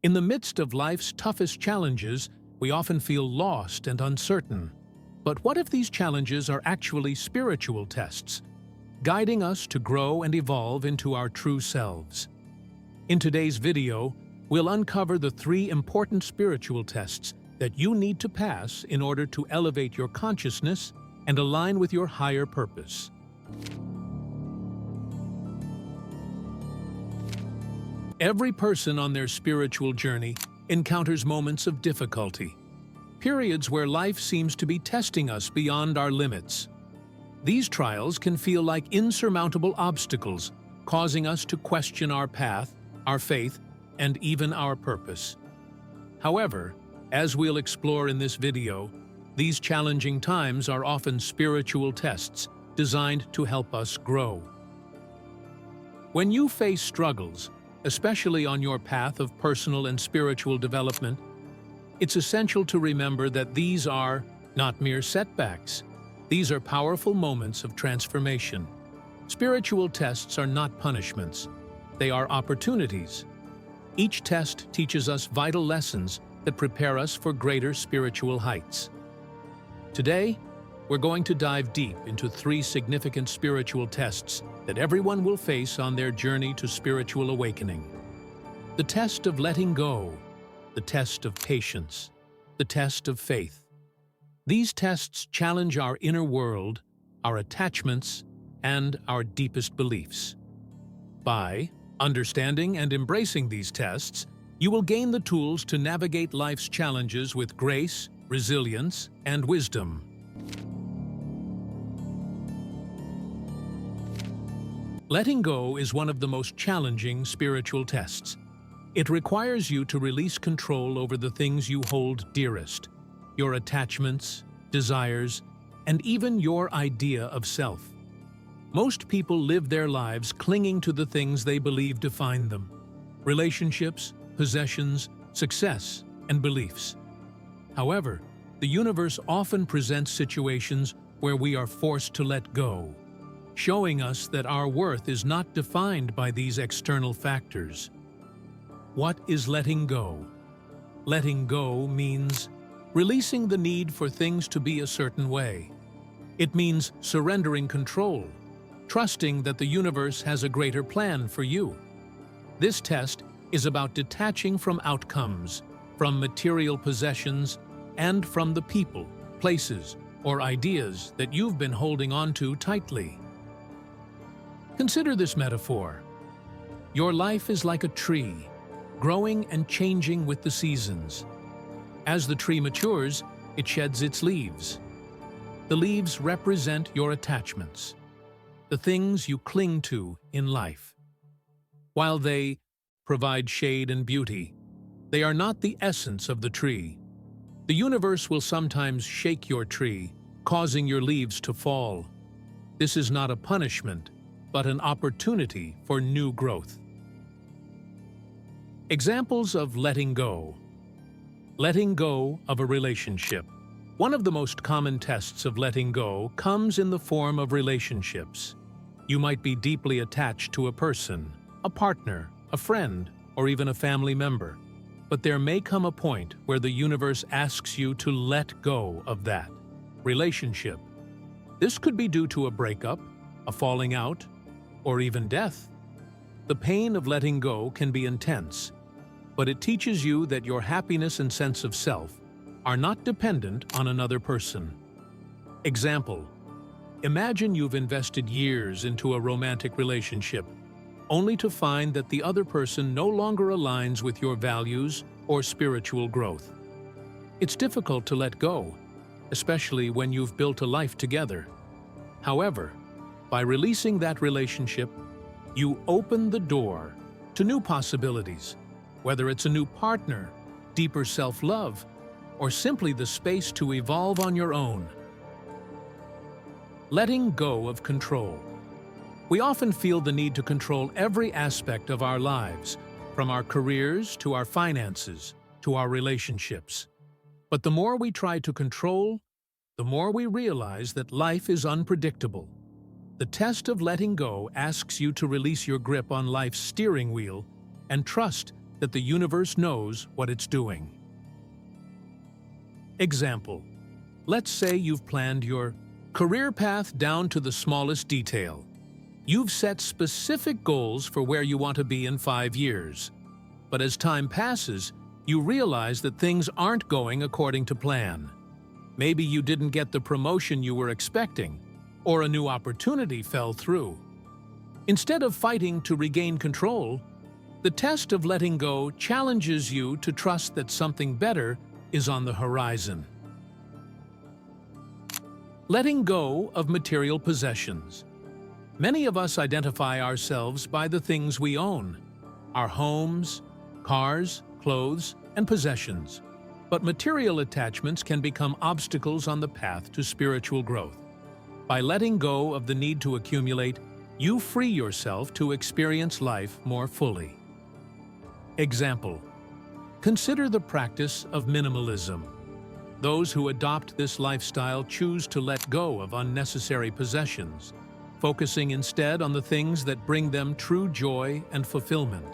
In the midst of life's toughest challenges, we often feel lost and uncertain. But what if these challenges are actually spiritual tests, guiding us to grow and evolve into our true selves? In today's video, we'll uncover the 3 important spiritual tests that you need to pass in order to elevate your consciousness and align with your higher purpose. Every person on their spiritual journey encounters moments of difficulty, periods where life seems to be testing us beyond our limits. These trials can feel like insurmountable obstacles, causing us to question our path, our faith, and even our purpose. However, as we'll explore in this video, these challenging times are often spiritual tests designed to help us grow. When you face struggles, especially on your path of personal and spiritual development, it's essential to remember that these are not mere setbacks. These are powerful moments of transformation. Spiritual tests are not punishments. They are opportunities. Each test teaches us vital lessons that prepare us for greater spiritual heights. Today, we're going to dive deep into 3 significant spiritual tests that everyone will face on their journey to spiritual awakening. The test of letting go, the test of patience, the test of faith. These tests challenge our inner world, our attachments, and our deepest beliefs. By understanding and embracing these tests, you will gain the tools to navigate life's challenges with grace, resilience, and wisdom. Letting go is one of the most challenging spiritual tests. It requires you to release control over the things you hold dearest, your attachments, desires, and even your idea of self. Most people live their lives clinging to the things they believe define them: relationships, possessions, success, and beliefs. However, the universe often presents situations where we are forced to let go, showing us that our worth is not defined by these external factors. What is letting go? Letting go means releasing the need for things to be a certain way. It means surrendering control, trusting that the universe has a greater plan for you. This test is about detaching from outcomes, from material possessions, and from the people, places, or ideas that you've been holding on to tightly. Consider this metaphor. Your life is like a tree, growing and changing with the seasons. As the tree matures, it sheds its leaves. The leaves represent your attachments, the things you cling to in life. While they provide shade and beauty, they are not the essence of the tree. The universe will sometimes shake your tree, causing your leaves to fall. This is not a punishment, but an opportunity for new growth. Examples of letting go. Letting go of a relationship. One of the most common tests of letting go comes in the form of relationships. You might be deeply attached to a person, a partner, a friend, or even a family member. But there may come a point where the universe asks you to let go of that relationship. This could be due to a breakup, a falling out, or even death. The pain of letting go can be intense, but it teaches you that your happiness and sense of self are not dependent on another person. Example: imagine you've invested years into a romantic relationship, only to find that the other person no longer aligns with your values or spiritual growth. It's difficult to let go, especially when you've built a life together. However, by releasing that relationship, you open the door to new possibilities, whether it's a new partner, deeper self-love, or simply the space to evolve on your own. Letting go of control. We often feel the need to control every aspect of our lives, from our careers to our finances to our relationships. But the more we try to control, the more we realize that life is unpredictable. The test of letting go asks you to release your grip on life's steering wheel and trust that the universe knows what it's doing. Example: let's say you've planned your career path down to the smallest detail. You've set specific goals for where you want to be in 5 years. But as time passes, you realize that things aren't going according to plan. Maybe you didn't get the promotion you were expecting, or a new opportunity fell through. Instead of fighting to regain control, the test of letting go challenges you to trust that something better is on the horizon. Letting go of material possessions. Many of us identify ourselves by the things we own: our homes, cars, clothes, and possessions. But material attachments can become obstacles on the path to spiritual growth. By letting go of the need to accumulate, you free yourself to experience life more fully. Example: consider the practice of minimalism. Those who adopt this lifestyle choose to let go of unnecessary possessions, focusing instead on the things that bring them true joy and fulfillment.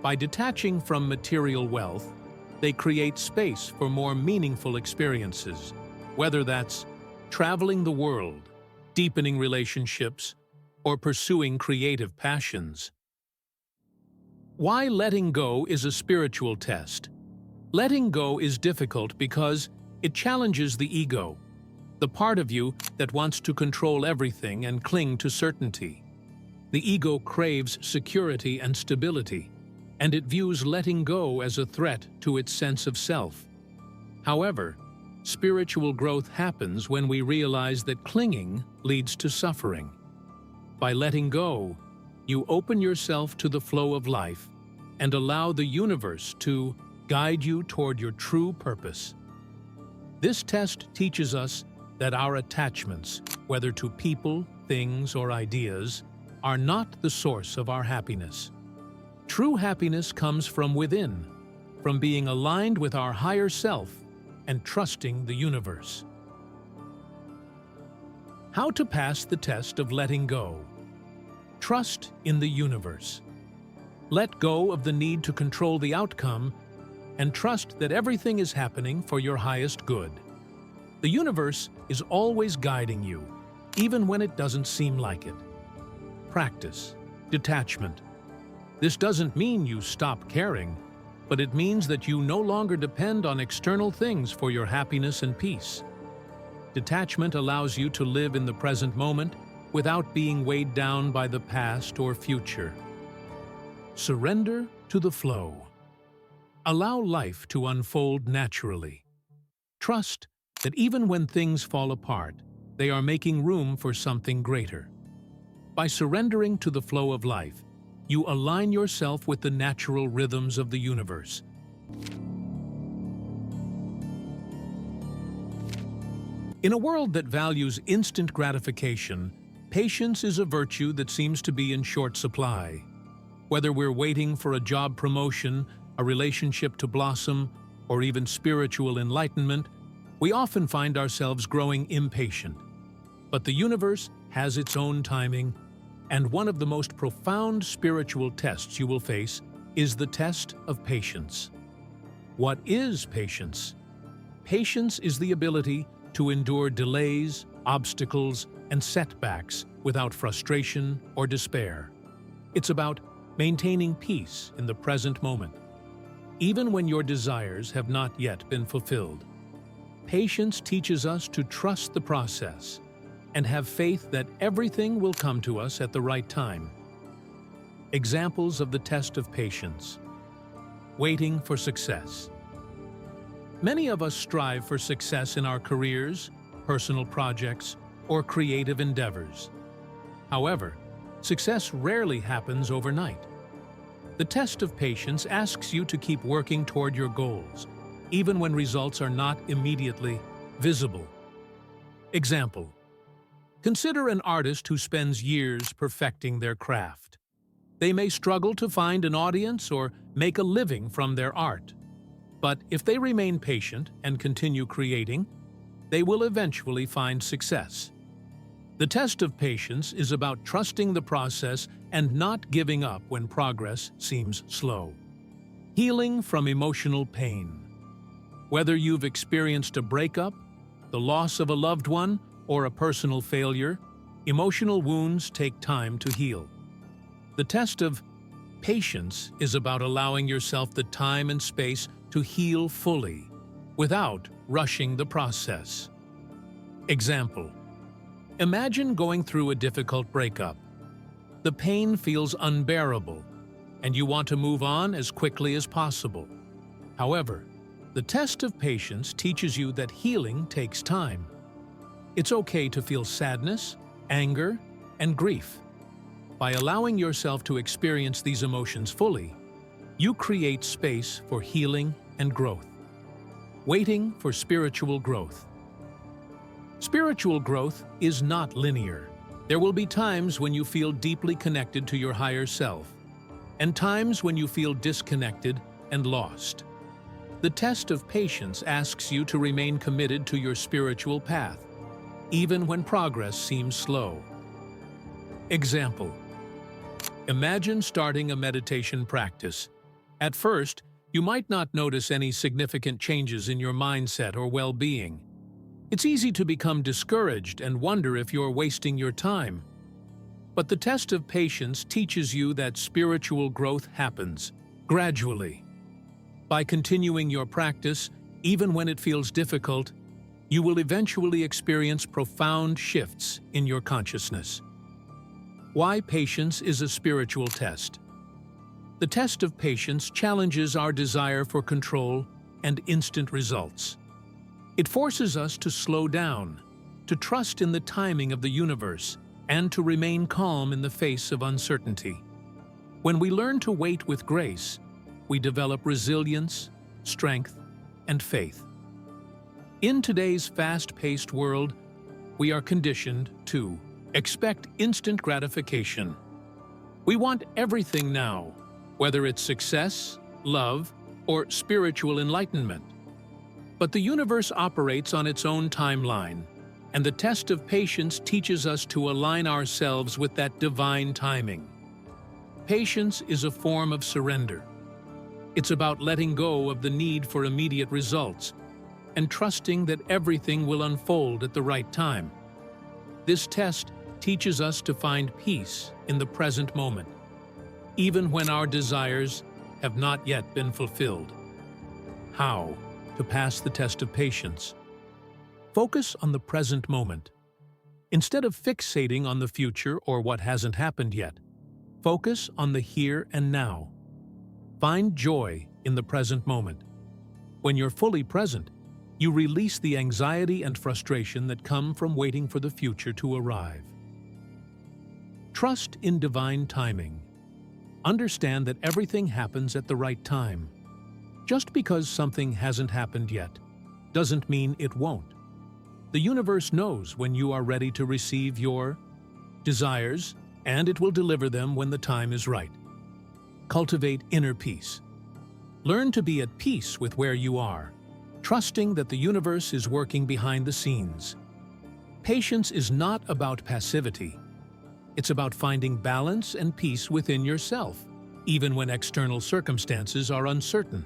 By detaching from material wealth, they create space for more meaningful experiences, whether that's traveling the world, deepening relationships, or pursuing creative passions. Why letting go is a spiritual test. Letting go is difficult because it challenges the ego, the part of you that wants to control everything and cling to certainty. The ego craves security and stability, and it views letting go as a threat to its sense of self. However, spiritual growth happens when we realize that clinging leads to suffering. By letting go, you open yourself to the flow of life and allow the universe to guide you toward your true purpose. This test teaches us that our attachments, whether to people, things, or ideas, are not the source of our happiness. True happiness comes from within, from being aligned with our higher self and trusting the universe. How to pass the test of letting go. Trust in the universe. Let go of the need to control the outcome and trust that everything is happening for your highest good. The universe is always guiding you, even when it doesn't seem like it. Practice detachment. This doesn't mean you stop caring, but it means that you no longer depend on external things for your happiness and peace. Detachment allows you to live in the present moment without being weighed down by the past or future. Surrender to the flow. Allow life to unfold naturally. Trust that even when things fall apart, they are making room for something greater. By surrendering to the flow of life, you align yourself with the natural rhythms of the universe. In a world that values instant gratification, patience is a virtue that seems to be in short supply. Whether we're waiting for a job promotion, a relationship to blossom, or even spiritual enlightenment, we often find ourselves growing impatient. But the universe has its own timing, and one of the most profound spiritual tests you will face is the test of patience. What is patience? Patience is the ability to endure delays, obstacles, and setbacks without frustration or despair. It's about maintaining peace in the present moment, even when your desires have not yet been fulfilled. Patience teaches us to trust the process and have faith that everything will come to us at the right time. Examples of the test of patience. Waiting for success. Many of us strive for success in our careers, personal projects, or creative endeavors. However, success rarely happens overnight. The test of patience asks you to keep working toward your goals, even when results are not immediately visible. Example: consider an artist who spends years perfecting their craft. They may struggle to find an audience or make a living from their art. But if they remain patient and continue creating, they will eventually find success. The test of patience is about trusting the process and not giving up when progress seems slow. Healing from emotional pain. Whether you've experienced a breakup, the loss of a loved one, or a personal failure, emotional wounds take time to heal. The test of patience is about allowing yourself the time and space to heal fully, without rushing the process. Example: imagine going through a difficult breakup. The pain feels unbearable, and you want to move on as quickly as possible. However, the test of patience teaches you that healing takes time. It's okay to feel sadness, anger, and grief. By allowing yourself to experience these emotions fully, you create space for healing and growth. Waiting for spiritual growth. Spiritual growth is not linear. There will be times when you feel deeply connected to your higher self, and times when you feel disconnected and lost. The test of patience asks you to remain committed to your spiritual path, even when progress seems slow. Example: imagine starting a meditation practice. At first, you might not notice any significant changes in your mindset or well-being. It's easy to become discouraged and wonder if you're wasting your time. But the test of patience teaches you that spiritual growth happens gradually. By continuing your practice, even when it feels difficult, you will eventually experience profound shifts in your consciousness. Why patience is a spiritual test. The test of patience challenges our desire for control and instant results. It forces us to slow down, to trust in the timing of the universe, and to remain calm in the face of uncertainty. When we learn to wait with grace, we develop resilience, strength, and faith. In today's fast-paced world, we are conditioned to expect instant gratification. We want everything now, whether it's success, love, or spiritual enlightenment. But the universe operates on its own timeline, and the test of patience teaches us to align ourselves with that divine timing. Patience is a form of surrender. It's about letting go of the need for immediate results and trusting that everything will unfold at the right time. This test teaches us to find peace in the present moment, even when our desires have not yet been fulfilled. How to pass the test of patience? Focus on the present moment. Instead of fixating on the future or what hasn't happened yet, focus on the here and now. Find joy in the present moment. When you're fully present, you release the anxiety and frustration that come from waiting for the future to arrive. Trust in divine timing. Understand that everything happens at the right time. Just because something hasn't happened yet doesn't mean it won't. The universe knows when you are ready to receive your desires, and it will deliver them when the time is right. Cultivate inner peace. Learn to be at peace with where you are, trusting that the universe is working behind the scenes. Patience is not about passivity. It's about finding balance and peace within yourself, even when external circumstances are uncertain.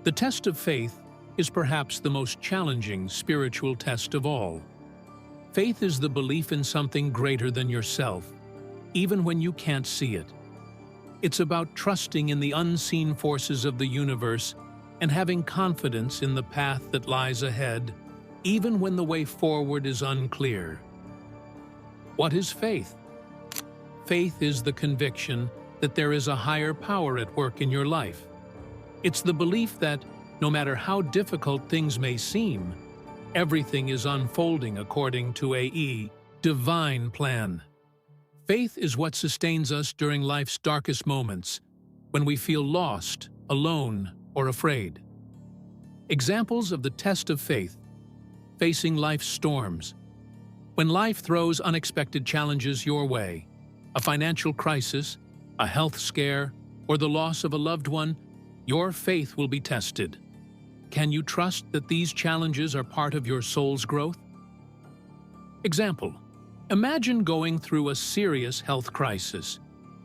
The test of faith is perhaps the most challenging spiritual test of all. Faith is the belief in something greater than yourself, even when you can't see it. It's about trusting in the unseen forces of the universe and having confidence in the path that lies ahead, even when the way forward is unclear. What is faith? Faith is the conviction that there is a higher power at work in your life. It's the belief that, no matter how difficult things may seem, everything is unfolding according to a divine plan. Faith is what sustains us during life's darkest moments, when we feel lost, alone, or afraid. Examples of the test of faith: facing life's storms. When life throws unexpected challenges your way, a financial crisis, a health scare, or the loss of a loved one, your faith will be tested. Can you trust that these challenges are part of your soul's growth? Example: Imagine going through a serious health crisis.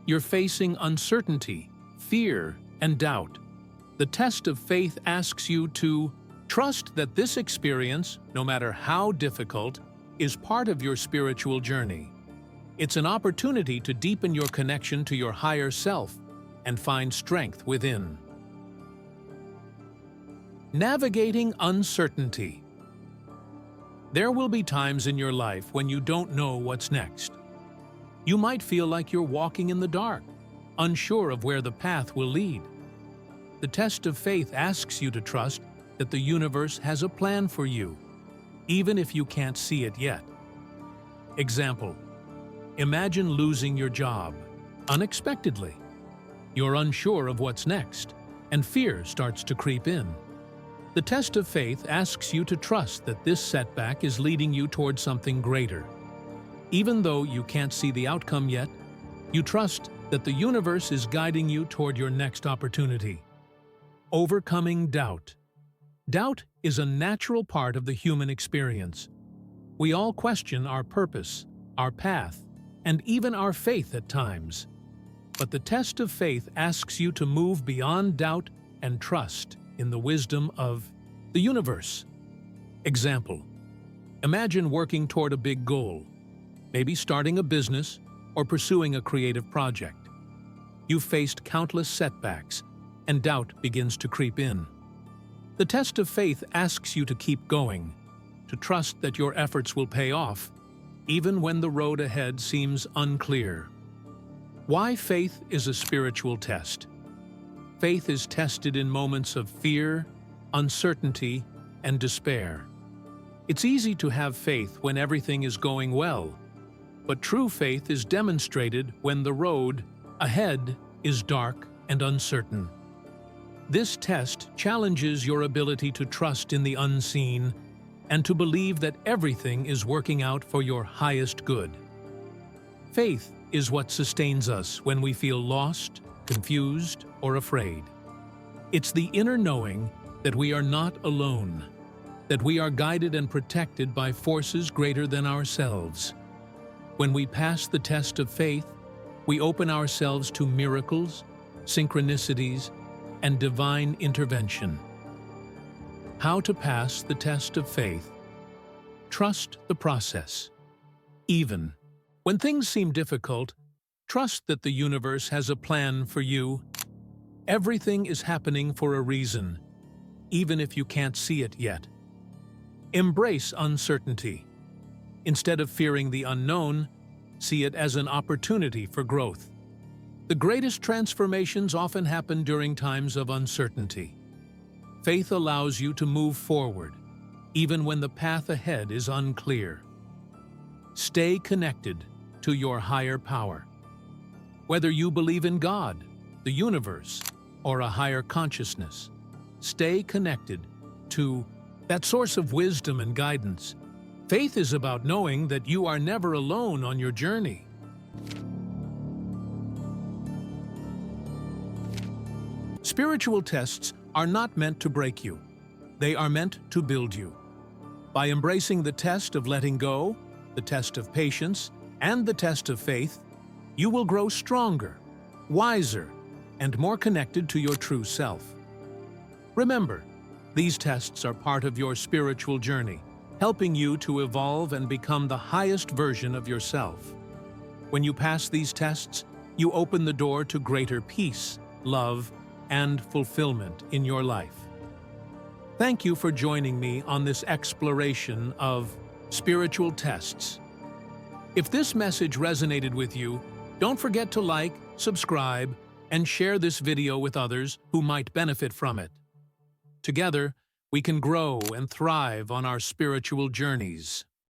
You're facing uncertainty, fear, and doubt. The test of faith asks you to trust that this experience, no matter how difficult, is part of your spiritual journey. It's an opportunity to deepen your connection to your higher self and find strength within. Navigating uncertainty. There will be times in your life when you don't know what's next. You might feel like you're walking in the dark, unsure of where the path will lead. The test of faith asks you to trust that the universe has a plan for you, even if you can't see it yet. Example: imagine losing your job unexpectedly. You're unsure of what's next, and fear starts to creep in. The test of faith asks you to trust that this setback is leading you toward something greater. Even though you can't see the outcome yet, you trust that the universe is guiding you toward your next opportunity. Overcoming doubt. Doubt is a natural part of the human experience. We all question our purpose, our path, and even our faith at times. But the test of faith asks you to move beyond doubt and trust in the wisdom of the universe. Example: imagine working toward a big goal, maybe starting a business or pursuing a creative project. You've faced countless setbacks, and doubt begins to creep in. The test of faith asks you to keep going, to trust that your efforts will pay off, even when the road ahead seems unclear. Why faith is a spiritual test. Faith is tested in moments of fear, uncertainty, and despair. It's easy to have faith when everything is going well, but true faith is demonstrated when the road ahead is dark and uncertain. This test challenges your ability to trust in the unseen and to believe that everything is working out for your highest good. Faith is what sustains us when we feel lost, confused, or afraid. It's the inner knowing that we are not alone, that we are guided and protected by forces greater than ourselves. When we pass the test of faith, we open ourselves to miracles, synchronicities, and divine intervention. How to pass the test of faith. Trust the process. Even when things seem difficult, trust that the universe has a plan for you. Everything is happening for a reason, even if you can't see it yet. Embrace uncertainty. Instead of fearing the unknown, see it as an opportunity for growth. The greatest transformations often happen during times of uncertainty. Faith allows you to move forward, even when the path ahead is unclear. Stay connected to your higher power. Whether you believe in God, the universe, or a higher consciousness, stay connected to that source of wisdom and guidance. Faith is about knowing that you are never alone on your journey. Spiritual tests are not meant to break you. They are meant to build you. By embracing the test of letting go, the test of patience, and the test of faith, you will grow stronger, wiser, and more connected to your true self. Remember, these tests are part of your spiritual journey, helping you to evolve and become the highest version of yourself. When you pass these tests, you open the door to greater peace, love, and fulfillment in your life. Thank you for joining me on this exploration of spiritual tests. If this message resonated with you, don't forget to like, subscribe, and share this video with others who might benefit from it. Together, we can grow and thrive on our spiritual journeys.